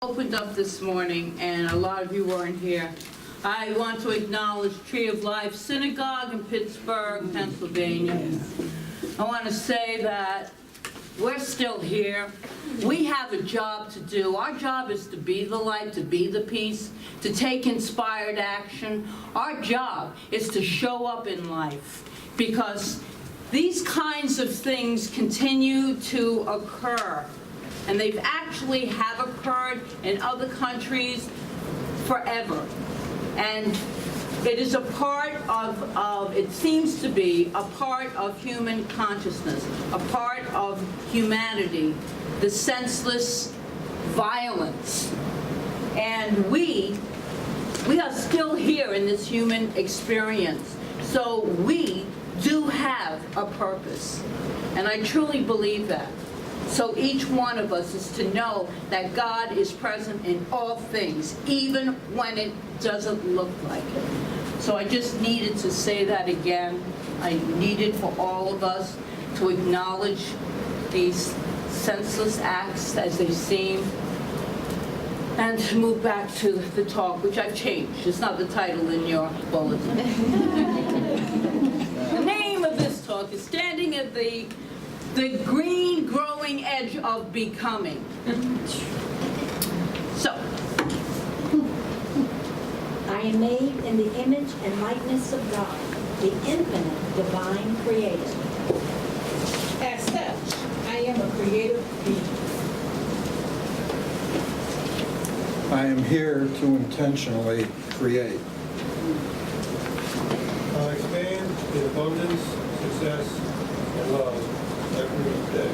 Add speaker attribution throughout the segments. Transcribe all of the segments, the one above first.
Speaker 1: opened up this morning, and a lot of you weren't here, I want to acknowledge Tree of Life Synagogue in Pittsburgh, Pennsylvania. I want to say that we're still here. We have a job to do. Our job is to be the light, to be the peace, to take inspired action. Our job is to show up in life, because these kinds of things continue to occur, and they've actually have occurred in other countries forever. And it is a part of, it seems to be a part of human consciousness, a part of humanity, the senseless violence. And we are still here in this human experience. So we do have a purpose. And I truly believe that. So each one of us is to know that God is present in all things, even when it doesn't look like it. So I just needed to say that again. I needed for all of us to acknowledge these senseless acts as they seem, and to move back to the talk, which I've changed. It's not the title in your bulletin. The name of this talk is Standing at the Green Growing Edge of Becoming. So,
Speaker 2: I am made in the image and likeness of God, the infinite divine creator.
Speaker 3: As such, I am a creative being.
Speaker 4: I am here to intentionally create.
Speaker 5: I expand in abundance, success, and love every day.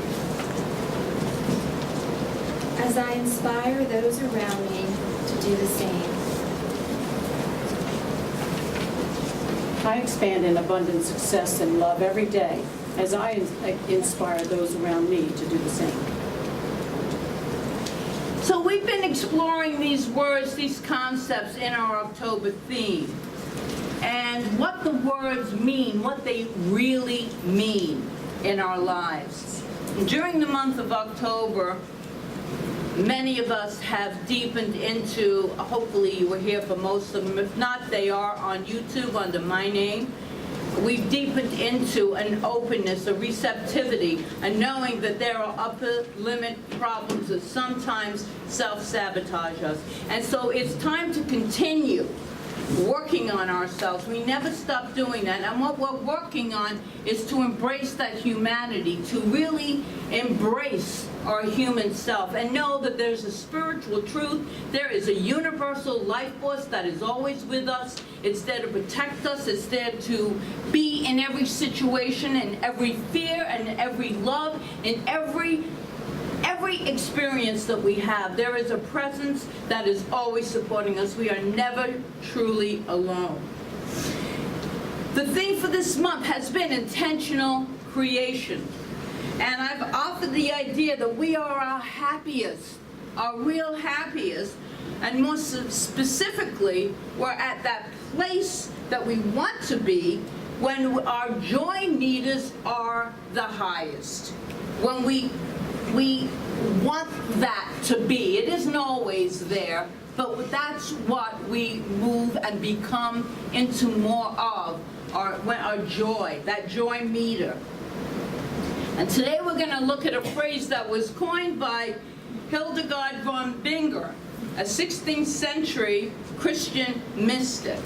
Speaker 6: As I inspire those around me to do the same.
Speaker 3: I expand in abundant success and love every day as I inspire those around me to do the same.
Speaker 1: So we've been exploring these words, these concepts in our October theme, and what the words mean, what they really mean in our lives. During the month of October, many of us have deepened into, hopefully you were here for most of them, if not, they are on YouTube under my name. We've deepened into an openness, a receptivity, and knowing that there are upper limit problems that sometimes self-sabotage us. And so it's time to continue working on ourselves. We never stop doing that. And what we're working on is to embrace that humanity, to really embrace our human self and know that there's a spiritual truth. There is a universal life force that is always with us. It's there to protect us. It's there to be in every situation, in every fear, and every love, in every experience that we have. There is a presence that is always supporting us. We are never truly alone. The theme for this month has been intentional creation. And I've offered the idea that we are our happiest, our real happiest, and more specifically, we're at that place that we want to be when our joy meters are the highest. When we want that to be. It isn't always there, but that's what we move and become into more of, our joy, that joy meter. And today we're going to look at a phrase that was coined by Hildegard von Bingen, a 16th century Christian mystic.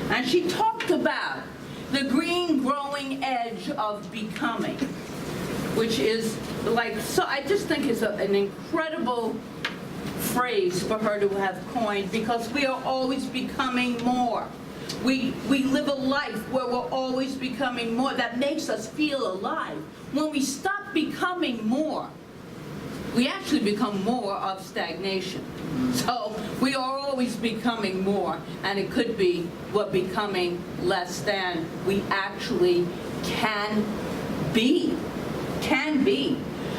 Speaker 1: And she talked about the green growing edge of becoming, which is like, so I just think it's an incredible phrase for her to have coined, because we are always becoming more. We live a life where we're always becoming more. That makes us feel alive. When we stop becoming more, we actually become more of stagnation. So we are always becoming more, and it could be we're becoming less than we actually can be.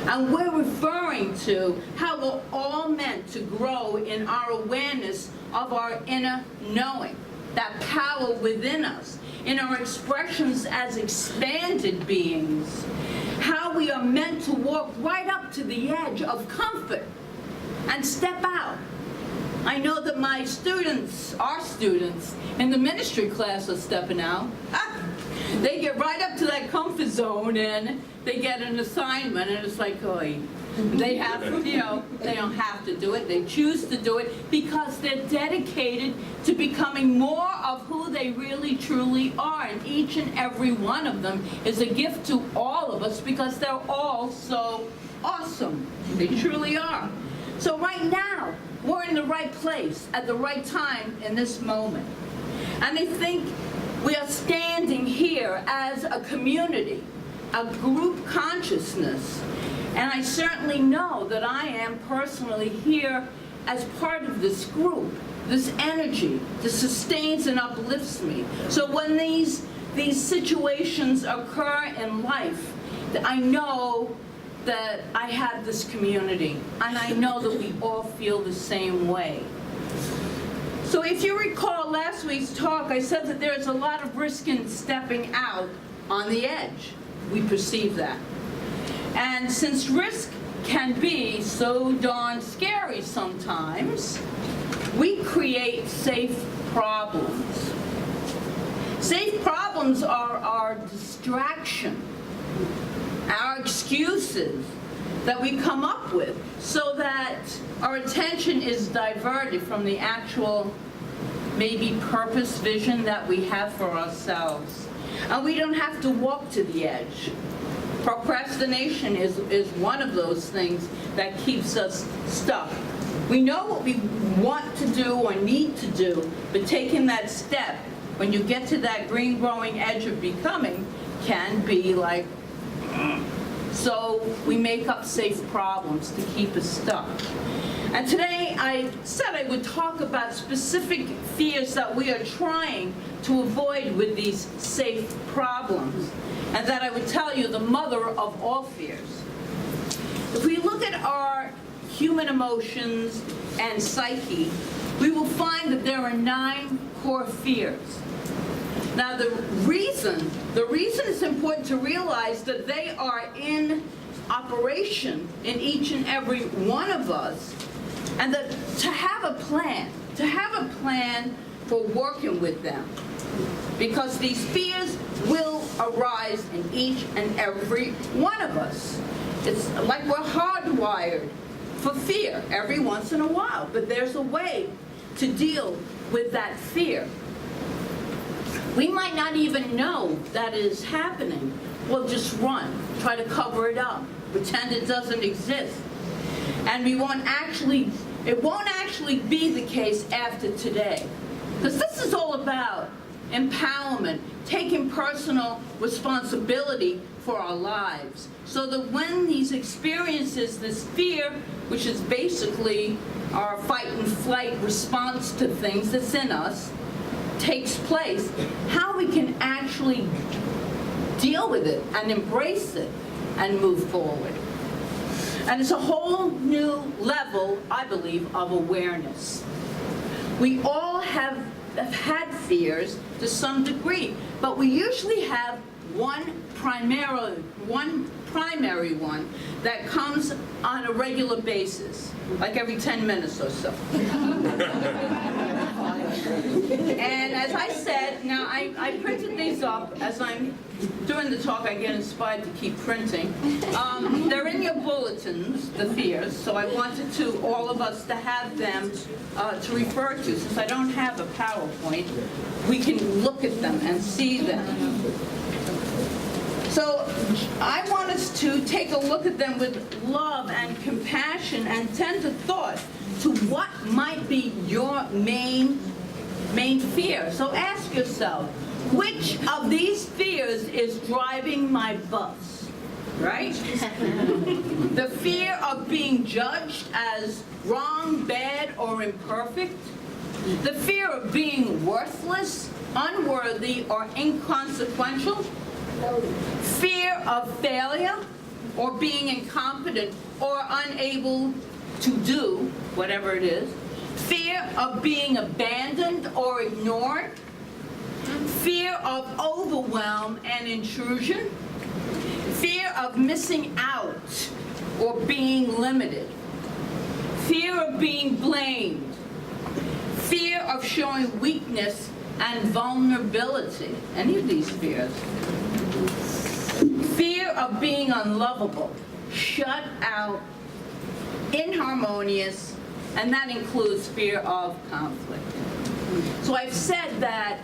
Speaker 1: And we're referring to how we're all meant to grow in our awareness of our inner knowing, that power within us, in our expressions as expanded beings, how we are meant to walk right up to the edge of comfort and step out I know that my students, our students, in the ministry class are stepping out. They get right up to that comfort zone and they get an assignment and it's like, oy. They have, they don't have to do it. They choose to do it because they're dedicated to becoming more of who they really truly are. And each and every one of them is a gift to all of us because they're all so awesome. They truly are. So right now, we're in the right place at the right time in this moment. And I think we are standing here as a community, a group consciousness. And I certainly know that I am personally here as part of this group, this energy that sustains and uplifts me. So when these situations occur in life, I know that I have this community, and I know that we all feel the same way. So if you recall last week's talk, I said that there's a lot of risk in stepping out on the edge. We perceive that. And since risk can be so darn scary sometimes, we create safe problems. Safe problems are our distraction, our excuses that we come up with so that our attention is diverted from the actual, maybe purpose, vision that we have for ourselves. And we don't have to walk to the edge. Procrastination is one of those things that keeps us stuck. We know what we want to do or need to do, but taking that step, when you get to that green growing edge of becoming, can be like, so we make up safe problems to keep us stuck. And today I said I would talk about specific fears that we are trying to avoid with these safe problems, and that I would tell you the mother of all fears. If we look at our human emotions and psyche, we will find that there are 9 core fears. Now the reason it's important to realize that they are in operation in each and every one of us, and that to have a plan for working with them, because these fears will arise in each and every one of us. It's like we're hardwired for fear every once in a while, but there's a way to deal with that fear. We might not even know that is happening. We'll just run, try to cover it up, pretend it doesn't exist. And it won't actually be the case after today. Because this is all about empowerment, taking personal responsibility for our lives. So that when these experiences, this fear, which is basically our fight and flight response to things that's in us, takes place, how we can actually deal with it and embrace it and move forward. And it's a whole new level, I believe, of awareness. We all have had fears to some degree, but we usually have one primary one that comes on a regular basis, like every 10 minutes or so. And as I said, now I printed these up. As I'm doing the talk, I get inspired to keep printing. They're in your bulletins, the fears, so I wanted all of us to have them to refer to. Since I don't have a PowerPoint, we can look at them and see them. So I want us to take a look at them with love and compassion and tend to thought to what might be your main fear. So ask yourself, which of these fears is driving my bus, right? The fear of being judged as wrong, bad, or imperfect. The fear of being worthless, unworthy, or inconsequential. Fear of failure, or being incompetent or unable to do whatever it is. Fear of being abandoned or ignored. Fear of overwhelm and intrusion. Fear of missing out or being limited. Fear of being blamed of showing weakness and vulnerability. Any of these fears. Fear of being unlovable, shut out, inharmonious, and that includes fear of conflict. So I've said that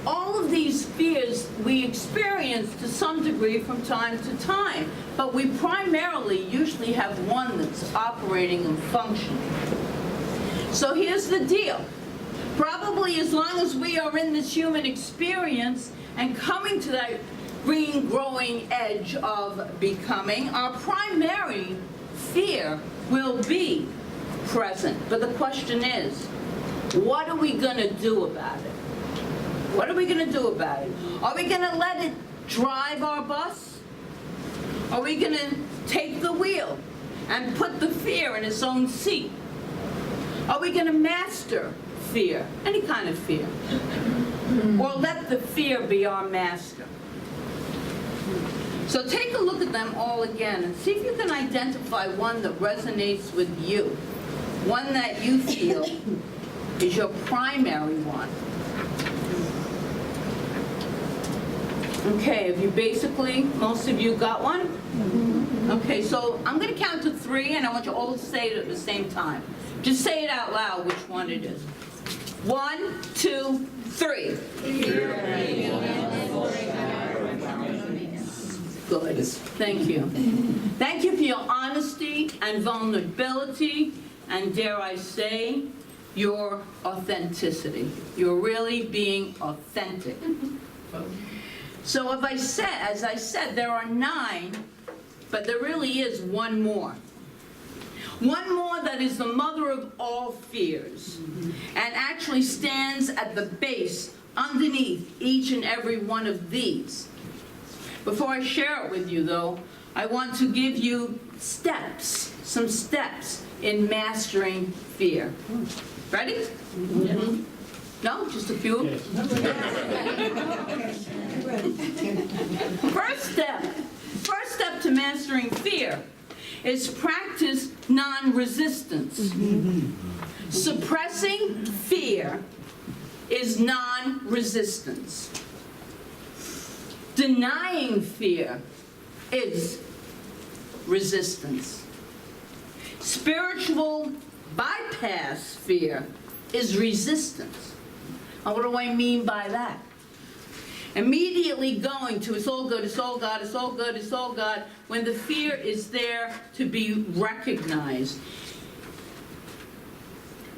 Speaker 1: all of these fears we experience to some degree from time to time, but we primarily usually have one that's operating and functioning. So here's the deal. Probably as long as we are in this human experience and coming to that green growing edge of becoming, our primary fear will be present. But the question is, what are we going to do about it? What are we going to do about it? Are we going to let it drive our bus? Are we going to take the wheel and put the fear in its own seat? Are we going to master fear, any kind of fear? Or let the fear be our master? So take a look at them all again and see if you can identify one that resonates with you, one that you feel is your primary one. Okay, have you basically, most of you got one? Okay, so I'm going to count to 3 and I want you all to say it at the same time. Just say it out loud which one it is. 1, 2, 3. Good, thank you. Thank you for your honesty and vulnerability, and dare I say, your authenticity. You're really being authentic. So as I said, there are 9, but there really is one more. One more that is the mother of all fears and actually stands at the base underneath each and every one of these. Before I share it with you, though, I want to give you some steps in mastering fear. Ready? No? Just a few? First step to mastering fear is practice non-resistance. Suppressing fear is non-resistance. Denying fear is resistance. Spiritual bypass fear is resistance. Now, what do I mean by that? Immediately going to it's all good, it's all God, it's all good, it's all God, when the fear is there to be recognized.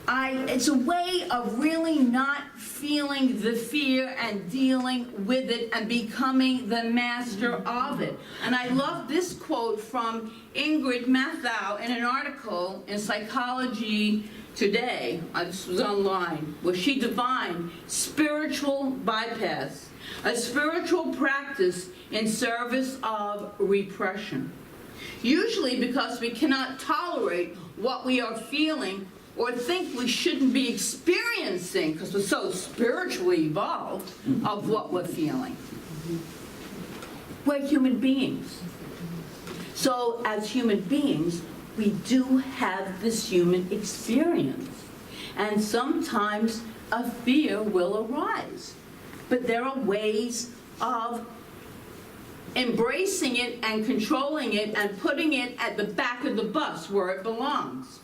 Speaker 1: It's a way of really not feeling the fear and dealing with it and becoming the master of it. And I love this quote from Ingrid Mathau in an article in Psychology Today, this was online, where she defined spiritual bypass, a spiritual practice in service of repression. Usually because we cannot tolerate what we are feeling or think we shouldn't be experiencing because we're so spiritually evolved of what we're feeling. We're human beings. So as human beings, we do have this human experience. And sometimes a fear will arise. But there are ways of embracing it and controlling it and putting it at the back of the bus where it belongs.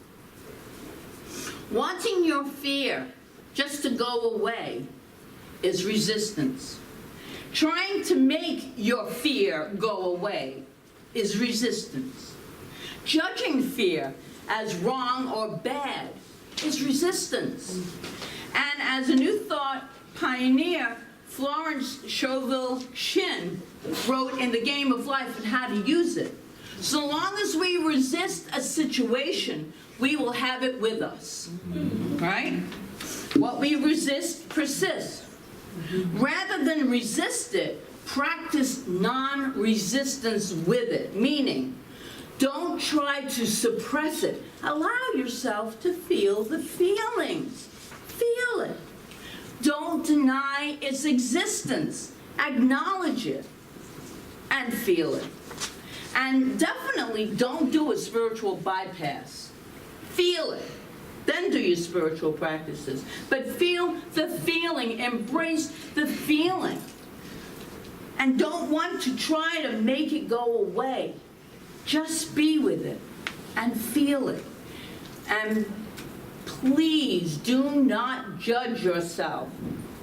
Speaker 1: Wanting your fear just to go away is resistance. Trying to make your fear go away is resistance. Judging fear as wrong or bad is resistance. And as a New Thought pioneer, Florence Scovel Shinn wrote in The Game of Life and How to Use It, so long as we resist a situation, we will have it with us, right? What we resist persists. Rather than resist it, practice non-resistance with it, meaning don't try to suppress it. Allow yourself to feel the feelings. Feel it. Don't deny its existence. Acknowledge it and feel it. And definitely don't do a spiritual bypass. Feel it. Then do your spiritual practices. But feel the feeling, embrace the feeling. And don't want to try to make it go away. Just be with it and feel it. And please do not judge yourself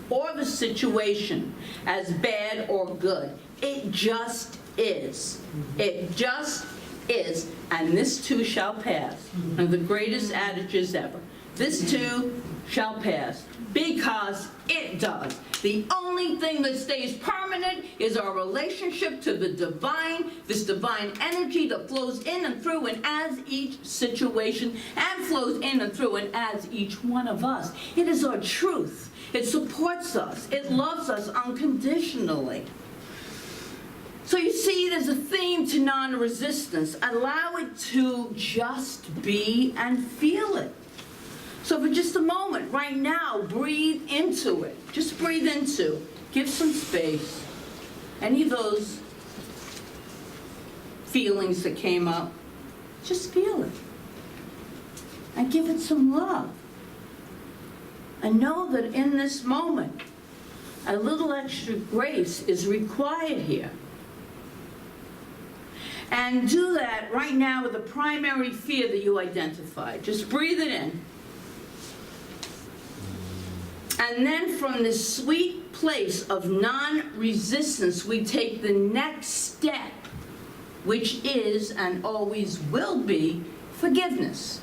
Speaker 1: or the situation as bad or good. It just is. It just is. And this too shall pass. One of the greatest adages ever. This too shall pass. Because it does. The only thing that stays permanent is our relationship to the divine, this divine energy that flows in and through and as each situation and flows in and through and as each one of us. It is our truth. It supports us. It loves us unconditionally. So you see, there's a theme to non-resistance. Allow it to just be and feel it. So for just a moment, right now, breathe into it. Just breathe into. Give some space. Any of those feelings that came up, just feel it. And give it some love. And know that in this moment, a little extra grace is required here. And do that right now with the primary fear that you identified. Just breathe it in. And then from this sweet place of non-resistance, we take the next step, which is and always will be forgiveness.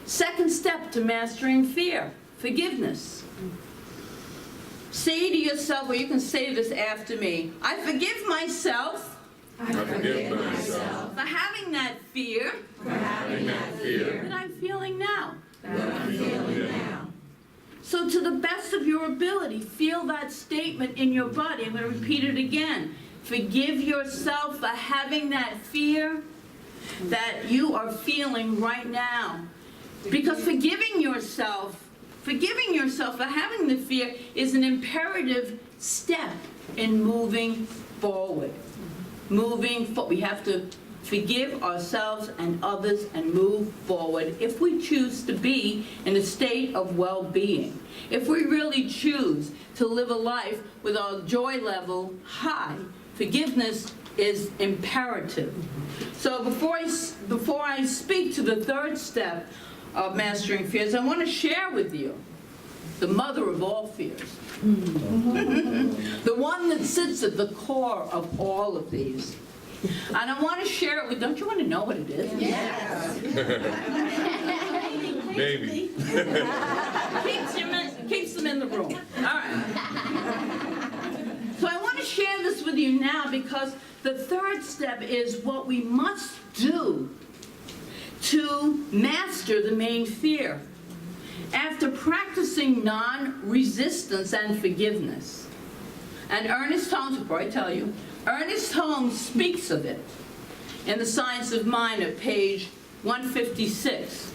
Speaker 1: Second step to mastering fear, forgiveness. Say to yourself, or you can say this after me, I forgive myself.
Speaker 7: I forgive myself
Speaker 1: For having that fear. That I'm feeling now. So to the best of your ability, feel that statement in your body. I'm going to repeat it again. Forgive yourself for having that fear that you are feeling right now. Because forgiving yourself for having the fear is an imperative step in moving forward. We have to forgive ourselves and others and move forward if we choose to be in a state of well-being. If we really choose to live a life with our joy level high, forgiveness is imperative. So before I speak to the third step of mastering fears, I want to share with you the mother of all fears. The one that sits at the core of all of these. And I want to share it with, don't you want to know what it is?
Speaker 7: Yes. Maybe.
Speaker 1: Keeps them in the room. All right. So I want to share this with you now because the third step is what we must do to master the main fear. After practicing non-resistance and forgiveness. And Ernest Holmes, before I tell you, Ernest Holmes speaks of it in The Science of Mind at page 156.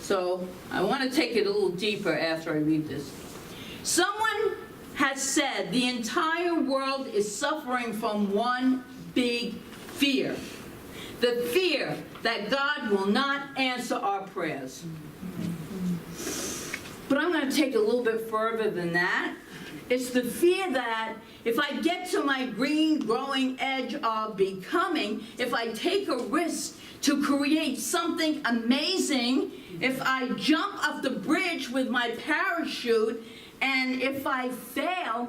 Speaker 1: So I want to take it a little deeper after I read this. Someone has said the entire world is suffering from one big fear. The fear that God will not answer our prayers. But I'm going to take it a little bit further than that. It's the fear that if I get to my green growing edge of becoming, if I take a risk to create something amazing, if I jump off the bridge with my parachute, and if I fail,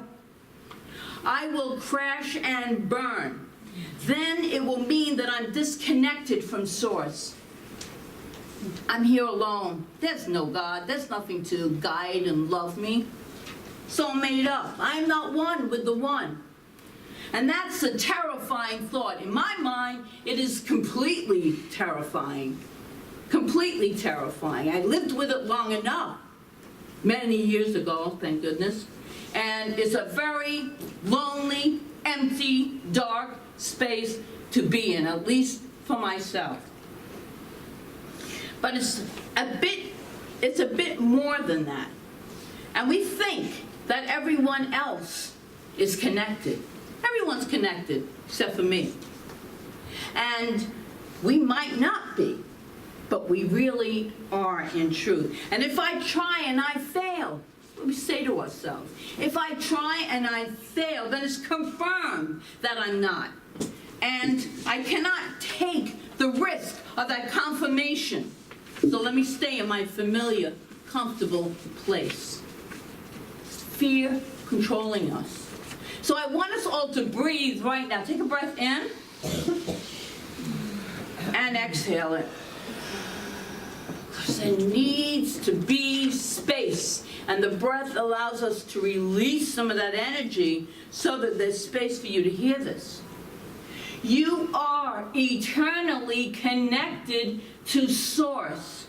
Speaker 1: I will crash and burn. Then it will mean that I'm disconnected from Source. I'm here alone. There's no God. There's nothing to guide and love me. So I'm made up. I'm not one with the one. And that's a terrifying thought. In my mind, it is completely terrifying. Completely terrifying. I lived with it long enough. Many years ago, thank goodness. And it's a very lonely, empty, dark space to be in, at least for myself. But it's a bit more than that. And we think that everyone else is connected. Everyone's connected, except for me. And we might not be. but we really are in truth. And if I try and I fail, what do we say to ourselves? If I try and I fail, then it's confirmed that I'm not. And I cannot take the risk of that confirmation. So let me stay in my familiar, comfortable place. Fear controlling us. So I want us all to breathe right now. Take a breath in and exhale it. Because there needs to be space. And the breath allows us to release some of that energy so that there's space for you to hear this. You are eternally connected to Source.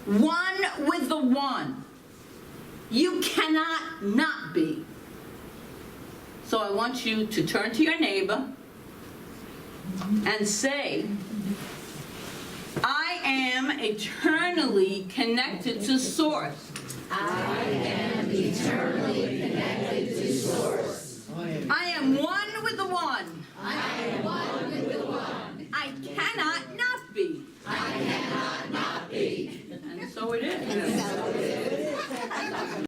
Speaker 1: One with the One. You cannot not be. So I want you to turn to your neighbor and say, I am eternally connected to Source.
Speaker 7: I am eternally connected to Source.
Speaker 1: I am one with the One.
Speaker 7: I am one with the One.
Speaker 1: I cannot not be.
Speaker 7: I cannot not be.
Speaker 1: And so it is.